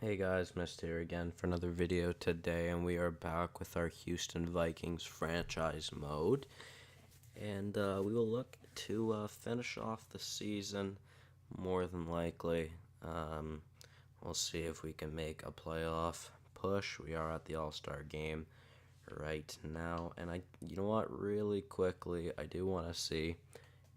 Hey guys, Mist here again for another video today, and we are back with our Houston Vikings franchise mode. And we will look to finish off the season more than likely. Um, we'll see if we can make a playoff push. We are at the All-Star game right now, and you know what, really quickly, I do want to see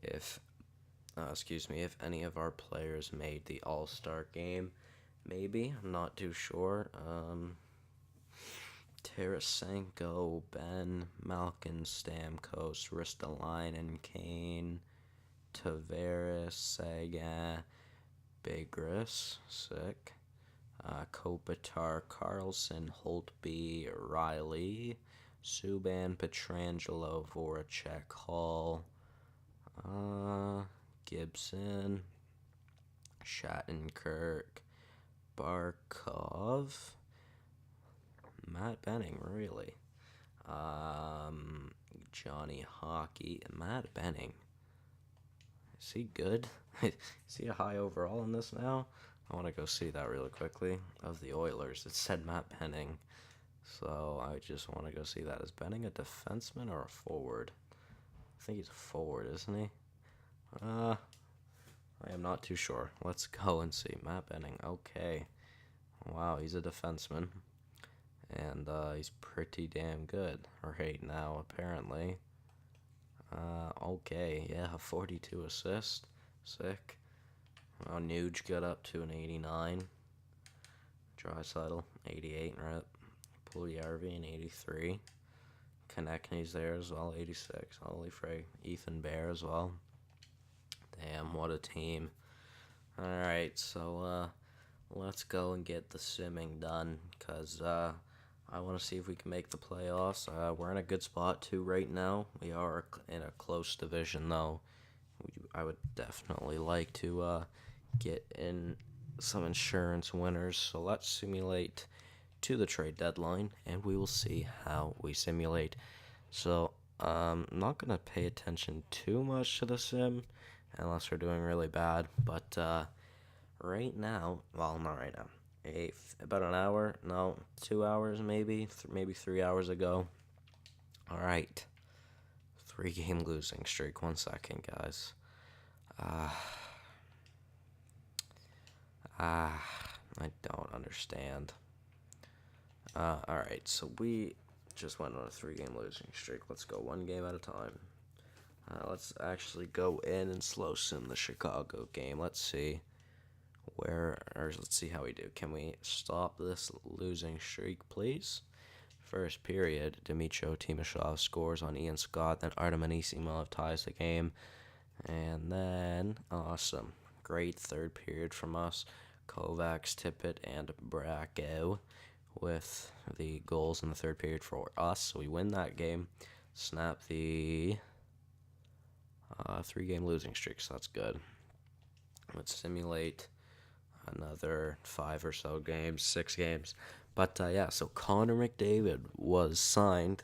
if, if any of our players made the All-Star game. Maybe, I'm not too sure. Tarasenko, Ben, Malkin, Stamkos, Ristolainen, Kane, Tavares, Sagan, Begris, sick. Kopitar, Carlson, Holtby, Riley, Subban, Petrangelo, Voracek, Hall, Gibson, Shattenkirk, Barkov, Matt Benning, really. Johnny Hockey, Matt Benning. Is he good? Is he a high overall in this now? I want to go see that really quickly. Of the Oilers, it said Matt Benning. So I just want to go see that. Is Benning a defenseman or a forward? I think he's a forward, isn't he? I am not too sure. Let's go and see. Matt Benning. Okay. Wow, he's a defenseman. And he's pretty damn good right now, apparently. Okay, yeah, 42 assists. Sick. Well, Nuge got up to an 89. Draisaitl, 88 rep. Puljujarvi, an 83. Konechny's there as well, 86. Holy frig. Ethan Bear as well. Damn, what a team. Alright, so let's go and get the simming done, because I want to see if we can make the playoffs. We're in a good spot, too, right now. We are in a close division, though. I would definitely like to get in some insurance winners. So let's simulate to the trade deadline, and we will see how we simulate. So I'm not going to pay attention too much to the sim, unless we're doing really bad. But right now, well, not right now. About an hour, no, 2 hours maybe, maybe 3 hours ago. All right, 3-game losing streak. 1 second, guys. I don't understand. All right, so we just went on a 3-game losing streak. Let's go 1 game at a time. Let's actually go in and slow sim the Chicago game. Let's see let's see how we do. Can we stop this losing streak, please? First period, Dmytro Timashov scores on Ian Scott, then Artem Anisimov ties the game, and then, awesome, great third period from us. Kovacs, Tippett, and Bracco with the goals in the third period for us, so we win that game, snap the 3-game losing streak, so that's good. Let's simulate another 5 or so games, 6 games. But yeah, so Connor McDavid was signed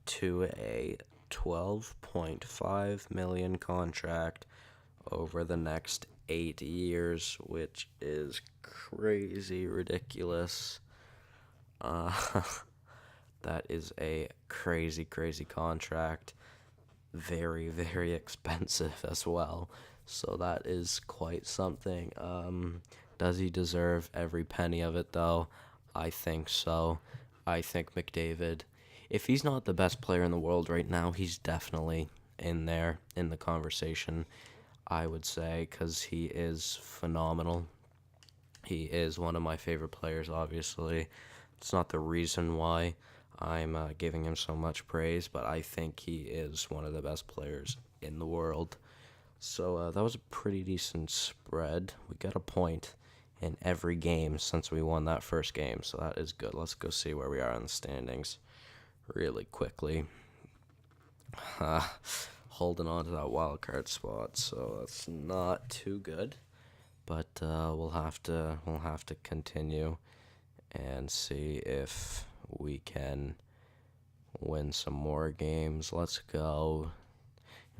to a $12.5 million contract over the next 8 years, which is crazy ridiculous. That is a crazy, crazy contract. Very, very expensive as well. So that is quite something. Does he deserve every penny of it, though? I think so. I think McDavid, if he's not the best player in the world right now, he's definitely in there in the conversation, I would say, because he is phenomenal. He is one of my favorite players, obviously. It's not the reason why I'm giving him so much praise, but I think he is one of the best players in the world. So that was a pretty decent spread. We got a point in every game since we won that first game, so that is good. Let's go see where we are in the standings really quickly. Holding on to that wild card spot, so that's not too good. But we'll have to continue and see if we can win some more games. Let's go.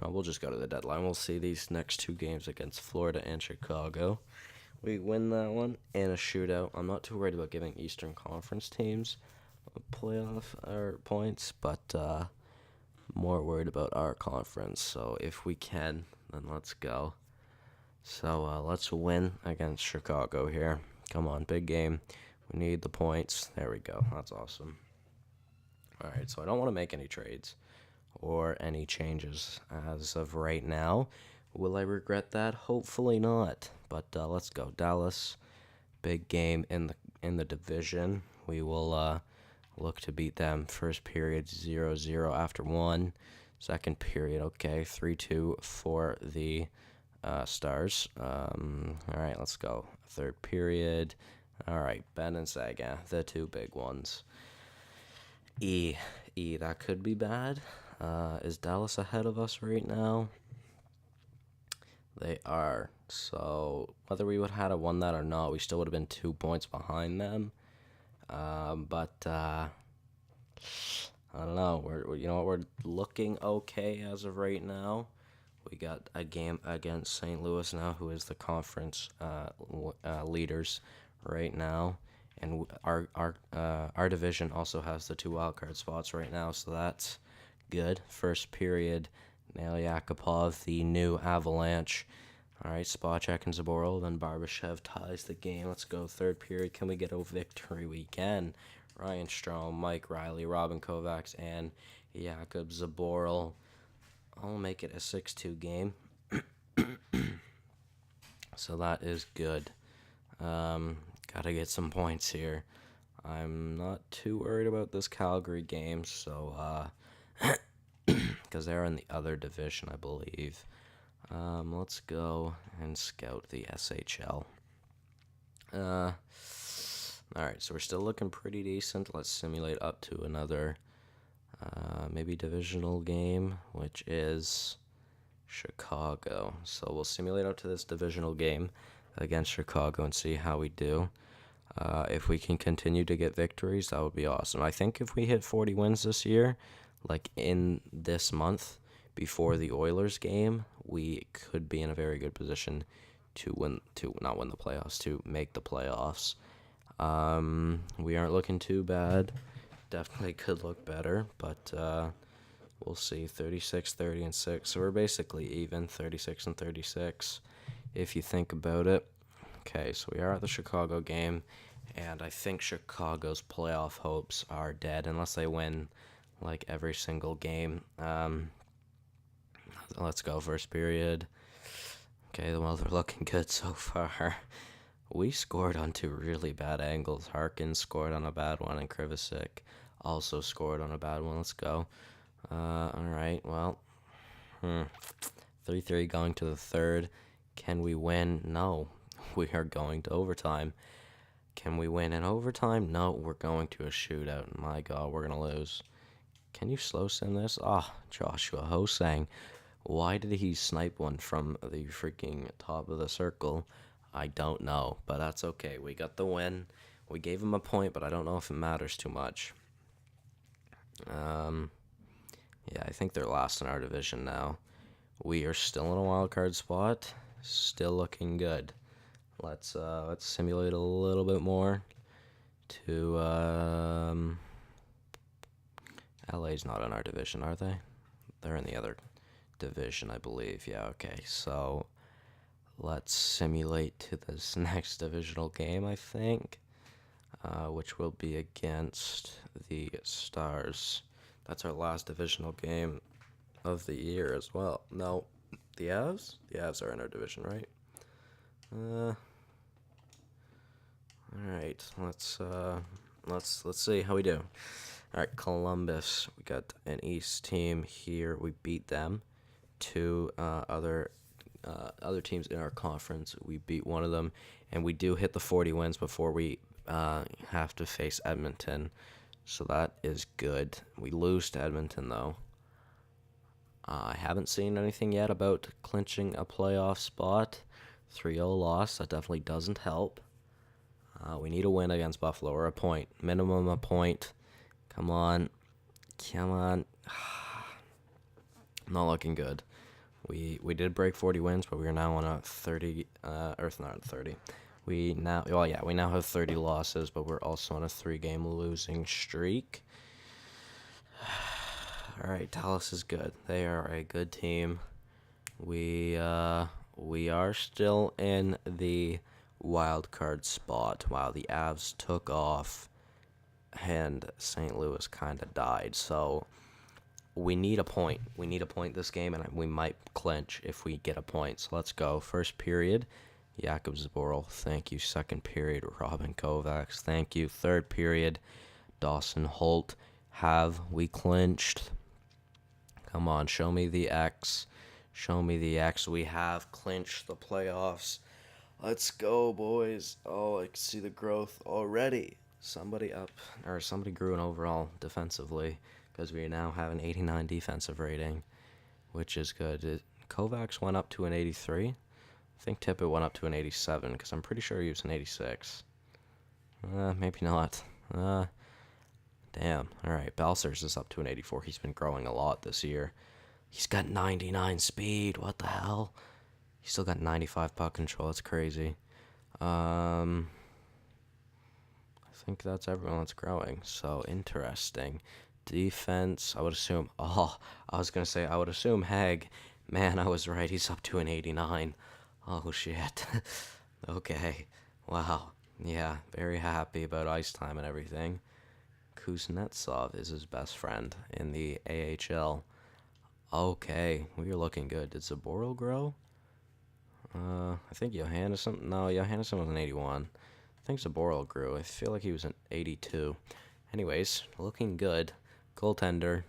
We'll just go to the deadline. We'll see these next 2 games against Florida and Chicago. we win that one in a shootout. I'm not too worried about giving Eastern Conference teams playoff or points, but more worried about our conference. So if we can, then let's go. So let's win against Chicago here. Come on, big game. We need the points. There we go. That's awesome. All right, so I don't want to make any trades or any changes as of right now. Will I regret that? Hopefully not. But let's go, Dallas. Big game in the division. We will look to beat them. First period 0-0 after one. Second period, okay, 3-2 for the Stars. All right, let's go. Third period. All right, Ben and Saga, the two big ones. That could be bad. Is Dallas ahead of us right now? They are. So whether we would have won that or not, we still would have been 2 points behind them. But I don't know. We're looking okay as of right now. We got a game against St. Louis now, who is the conference leaders right now, and our division also has the 2 wildcard spots right now, so that's good. First period, Nail Yakupov, the new Avalanche. All right, Spacek and Zaboral, then Barbashev ties the game. Let's go. Third period, can we get a victory? We can. Ryan Strome, Mike Riley, Robin Kovacs, and Jakub Zaboral. I'll make it a 6-2 game. So that is good. Gotta get some points here. I'm not too worried about this Calgary game, so because they're in the other division, I believe. Let's go and scout the SHL. Alright, so we're still looking pretty decent. Let's simulate up to another maybe divisional game, which is Chicago. So we'll simulate up to this divisional game against Chicago and see how we do. If we can continue to get victories, that would be awesome. I think if we hit 40 wins this year, like in this month before the Oilers game, we could be in a very good position to not win the playoffs, to make the playoffs. We aren't looking too bad. Definitely could look better, but we'll see. 36, 30, and 6. So we're basically even, 36 and 36, if you think about it. Okay, so we are at the Chicago game, and I think Chicago's playoff hopes are dead unless they win like every single game. Let's go, first period. Okay, well, they're looking good so far. We scored on 2 really bad angles. Harkins scored on a bad one, and Krivicek also scored on a bad one. Let's go. All right, well, 3-3 going to the third. Can we win? No. We are going to overtime. Can we win in overtime? No, we're going to a shootout. My God, we're going to lose. Can you slow sim this? Joshua Hosang. Why did he snipe one from the freaking top of the circle? I don't know, but that's okay. We got the win. We gave him a point, but I don't know if it matters too much. Yeah, I think they're last in our division now. We are still in a wild card spot. Still looking good. Let's simulate a little bit more. LA's not in our division, are they? They're in the other division, I believe. Yeah, okay. So let's simulate to this next divisional game, I think, which will be against the Stars. That's our last divisional game of the year as well. No, the Avs? The Avs are in our division, right? All right, let's see how we do. All right, Columbus. We got an East team here. We beat them. 2 other teams in our conference. We beat one of them, and we do hit the 40 wins before we have to face Edmonton. So that is good. We lose to Edmonton, though. I haven't seen anything yet about clinching a playoff spot. 3-0 loss. That definitely doesn't help. We need a win against Buffalo, or a point. Minimum a point. Come on. Not looking good. We did break 40 wins, but we are now on a 30, not 30. We now, well, yeah, we now have 30 losses, but we're also on a 3-game losing streak. All right, Dallas is good. They are a good team. We are still in the wild card spot while the Avs took off and St. Louis kind of died. So we need a point. We need a point this game, and we might clinch if we get a point. So let's go. First period, Jakub Zboril, thank you. Second period, Robin Kovacs, thank you. Third period, Dawson Holt. Have we clinched? Come on, show me the X. Show me the X. We have clinched the playoffs. Let's go, boys. Oh, I can see the growth already. Somebody grew an overall defensively because we now have an 89 defensive rating, which is good. Kovacs went up to an 83. I think Tippett went up to an 87 because I'm pretty sure he was an 86. Maybe not. Damn. All right, Balcers is up to an 84. He's been growing a lot this year. He's got 99 speed. What the hell? He's still got 95 puck control. That's crazy. I think that's everyone that's growing. So interesting. Defense, I would assume. Oh, I was going to say, I would assume Hag. Man, I was right. He's up to an 89. Oh, shit. Okay. Wow. Yeah, very happy about ice time and everything. Kuznetsov is his best friend in the AHL. Okay, we are looking good. Did Zboril grow? I think Johannesson. No, Johannesson was an 81. I think Zboril grew. I feel like he was an 82. Anyways, looking good. Goaltender,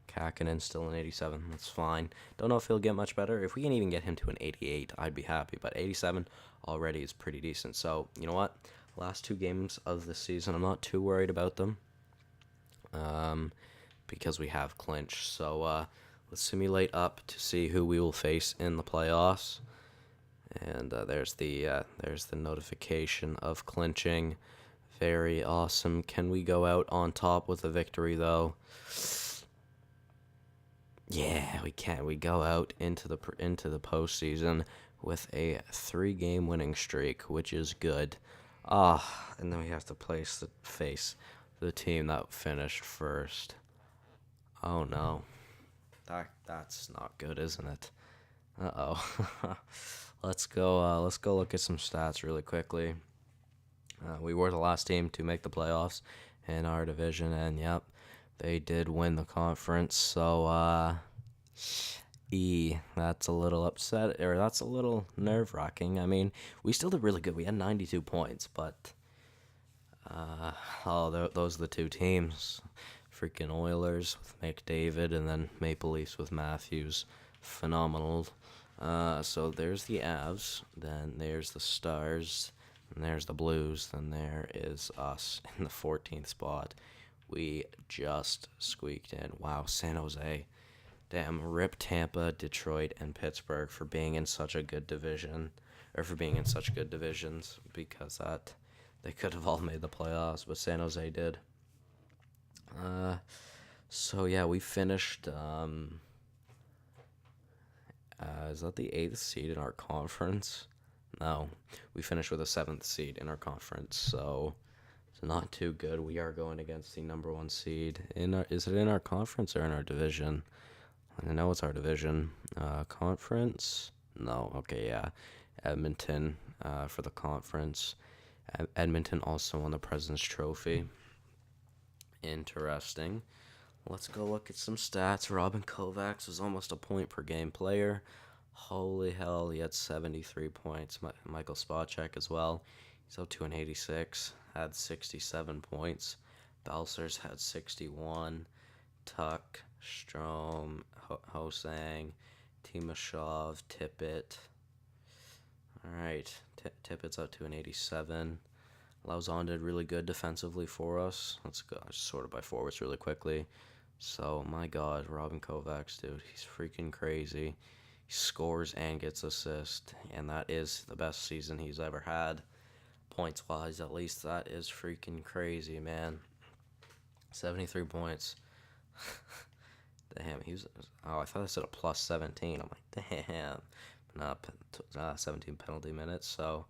Kakinen still an 87. That's fine. Don't know if he'll get much better. If we can even get him to an 88, I'd be happy. But 87 already is pretty decent. So, you know what? Last 2 games of the season, I'm not too worried about them. Because we have clinched. So, let's simulate up to see who we will face in the playoffs. And there's the notification of clinching. Very awesome. Can we go out on top with a victory, though? Yeah, we can. We go out into the postseason with a 3-game winning streak, which is good. And then we have to face the team that finished first. Oh no, that's not good, isn't it? Uh-oh. Let's go look at some stats really quickly. We were the last team to make the playoffs in our division, and yep, they did win the conference. So, that's a little that's a little nerve-wracking. I mean, we still did really good. We had 92 points, but those are the 2 teams. Freaking Oilers with McDavid, and then Maple Leafs with Matthews. Phenomenal. So there's the Avs, then there's the Stars, and there's the Blues, then there is us in the 14th spot. We just squeaked in. Wow, San Jose. Damn, rip Tampa, Detroit, and Pittsburgh for being in such a good division, or for being in such good divisions, because they could have all made the playoffs, but San Jose did. So yeah, we finished, is that the 8th seed in our conference? No, we finished with a 7th seed in our conference, so it's not too good. We are going against the number 1 seed. Is it in our conference or in our division? I know it's our division. Conference? No, okay, yeah. Edmonton for the conference. Edmonton also won the President's Trophy. Interesting. Let's go look at some stats. Robin Kovacs was almost a point per game player. Holy hell, he had 73 points. Michael Spacek as well. He's up to an 86. Had 67 points. Balcers had 61. Tuck, Strome, Hosang, Timashov, Tippett. Alright, Tippett's up to an 87. Lauzon did really good defensively for us. Let's go sort it by forwards really quickly. So, my God, Robin Kovacs, dude, he's freaking crazy. He scores and gets assists, and that is the best season he's ever had. Points-wise, at least, that is freaking crazy, man. 73 points. Damn, I thought I said a plus 17. I'm like, damn. 17 penalty minutes, so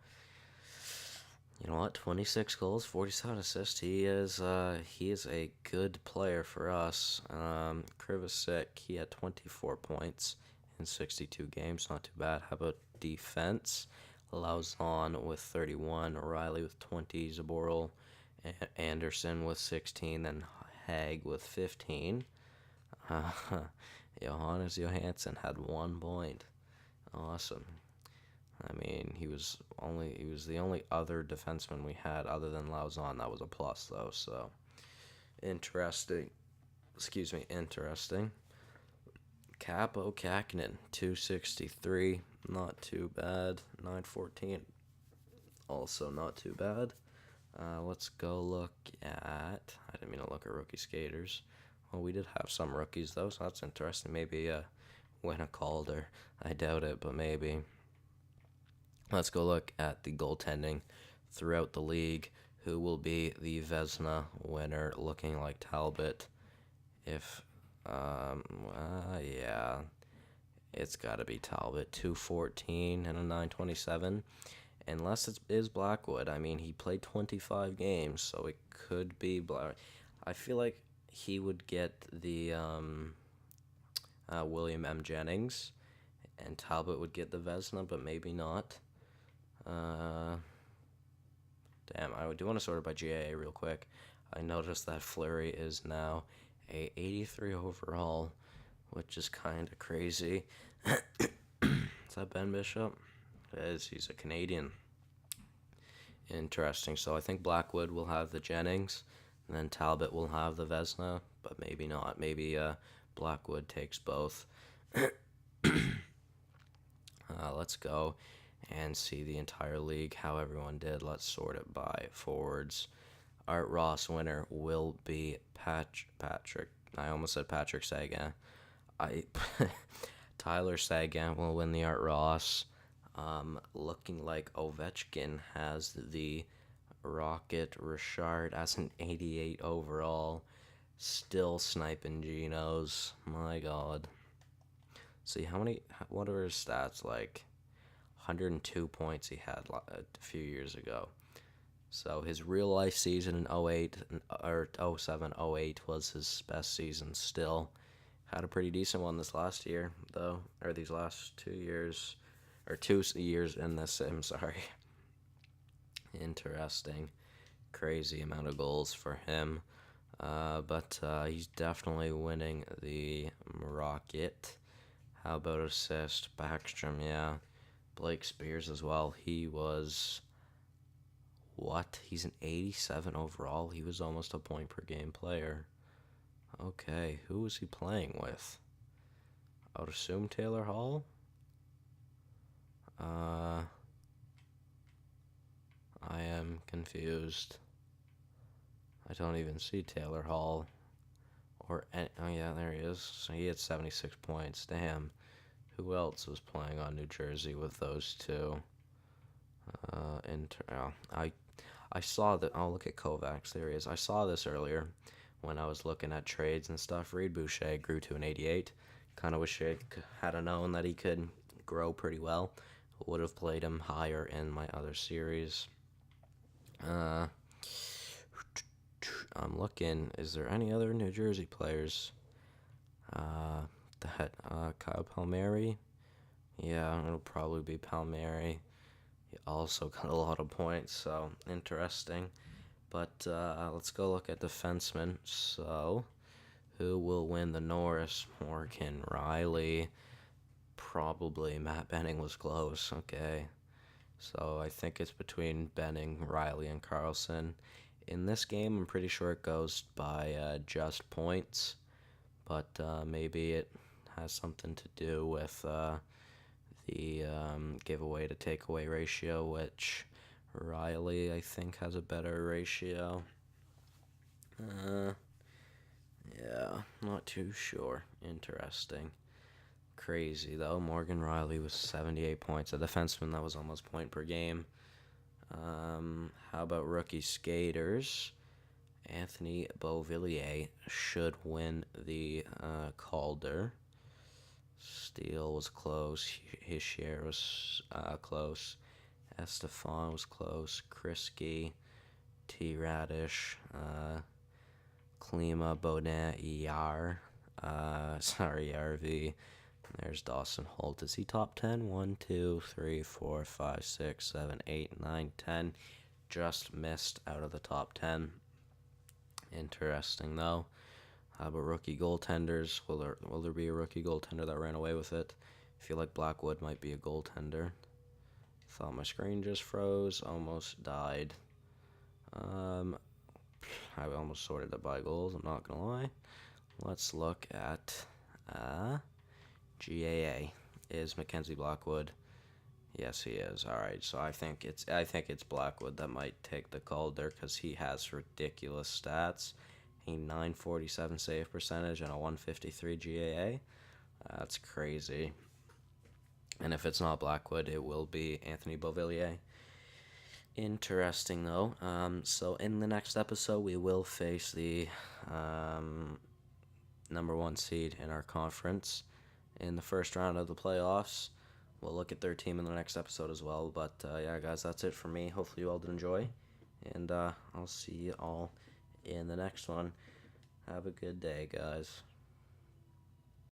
You know what? 26 goals, 47 assists. He is a good player for us. Krivicek, he had 24 points in 62 games. Not too bad. How about defense? Lauzon with 31, O'Reilly with 20, Zaboral, Anderson with 16, then Hag with 15. Uh, Johannes Johansson had 1 point. Awesome. I mean, he was the only other defenseman we had other than Lauzon that was a plus though. So interesting. Excuse me, interesting. Capo Kakinen, 263, not too bad. 914, also not too bad. Let's go look at. I didn't mean to look at rookie skaters. Well, we did have some rookies though, so that's interesting. Maybe win a Calder. I doubt it, but maybe. Let's go look at the goaltending throughout the league. Who will be the Vezina winner? Looking like Talbot. If, yeah, it's got to be Talbot. 214 and a 927. Unless it is Blackwood. I mean, he played 25 games, so it could be Black. I feel like he would get the William M. Jennings, and Talbot would get the Vezina, but maybe not. Damn, I do want to sort it by GAA real quick. I noticed that Fleury is now a 83 overall, which is kind of crazy. Is that Ben Bishop? It is. He's a Canadian. Interesting. So I think Blackwood will have the Jennings, and then Talbot will have the Vezina, but maybe not. Maybe Blackwood takes both. Let's go and see the entire league, how everyone did. Let's sort it by forwards. Art Ross winner will be Patrick. I almost said Patrick Seguin. Tyler Seguin will win the Art Ross. Looking like Ovechkin has the Rocket. Richard as an 88 overall. Still sniping Genos. My God. See, what are his stats like? 102 points he had a few years ago. So his real life season in 08 or 07, 08 was his best season still. Had a pretty decent one this last year, though, or these last 2 years, or 2 years in the sim, sorry. Interesting. Crazy amount of goals for him. But he's definitely winning the Rocket. How about assist? Backstrom, yeah. Blake Spears as well. He was... What? He's an 87 overall? He was almost a point per game player. Okay, who was he playing with? I would assume Taylor Hall? I am confused. I don't even see Taylor Hall. Oh yeah, there he is. So he had 76 points. Damn. Who else was playing on New Jersey with those two? I saw that. Oh, look at Kovacs. There he is. I saw this earlier when I was looking at trades and stuff. Reed Boucher grew to an 88. Kind of wish I had known that he could grow pretty well. Would have played him higher in my other series. I'm looking. Is there any other New Jersey players? Kyle Palmieri. Yeah, it'll probably be Palmieri. He also got a lot of points, so interesting. But let's go look at defensemen. So, who will win the Norris? Morgan, Riley. Probably Matt Benning was close. Okay. So I think it's between Benning, Riley, and Carlson. In this game, I'm pretty sure it goes by just points. But maybe it has something to do with the giveaway to takeaway ratio, which Riley, I think, has a better ratio. Yeah, not too sure. Interesting. Crazy, though. Morgan Riley was 78 points. A defenseman that was almost point per game. How about rookie skaters? Anthony Beauvillier should win the Calder. Steele was close. His share was close. Estefan was close. Krisky, T. Radish, Klima, Bodin, ER. Sorry, RV. There's Dawson Holt. Is he top 10? 1, 2, 3, 4, 5, 6, 7, 8, 9, 10. Just missed out of the top 10. Interesting, though. How about rookie goaltenders? Will there be a rookie goaltender that ran away with it? I feel like Blackwood might be a goaltender. Thought my screen just froze. Almost died. I almost sorted it by goals. I'm not gonna lie. Let's look at GAA. Is Mackenzie Blackwood? Yes, he is. All right, so I think it's Blackwood that might take the Calder because he has ridiculous stats. A 947 save percentage and a 153 GAA. That's crazy. And if it's not Blackwood, it will be Anthony Beauvillier. Interesting, though. So in the next episode, we will face the number 1 seed in our conference in the first round of the playoffs. We'll look at their team in the next episode as well. But yeah, guys, that's it for me. Hopefully you all did enjoy. And I'll see you all in the next one. Have a good day, guys.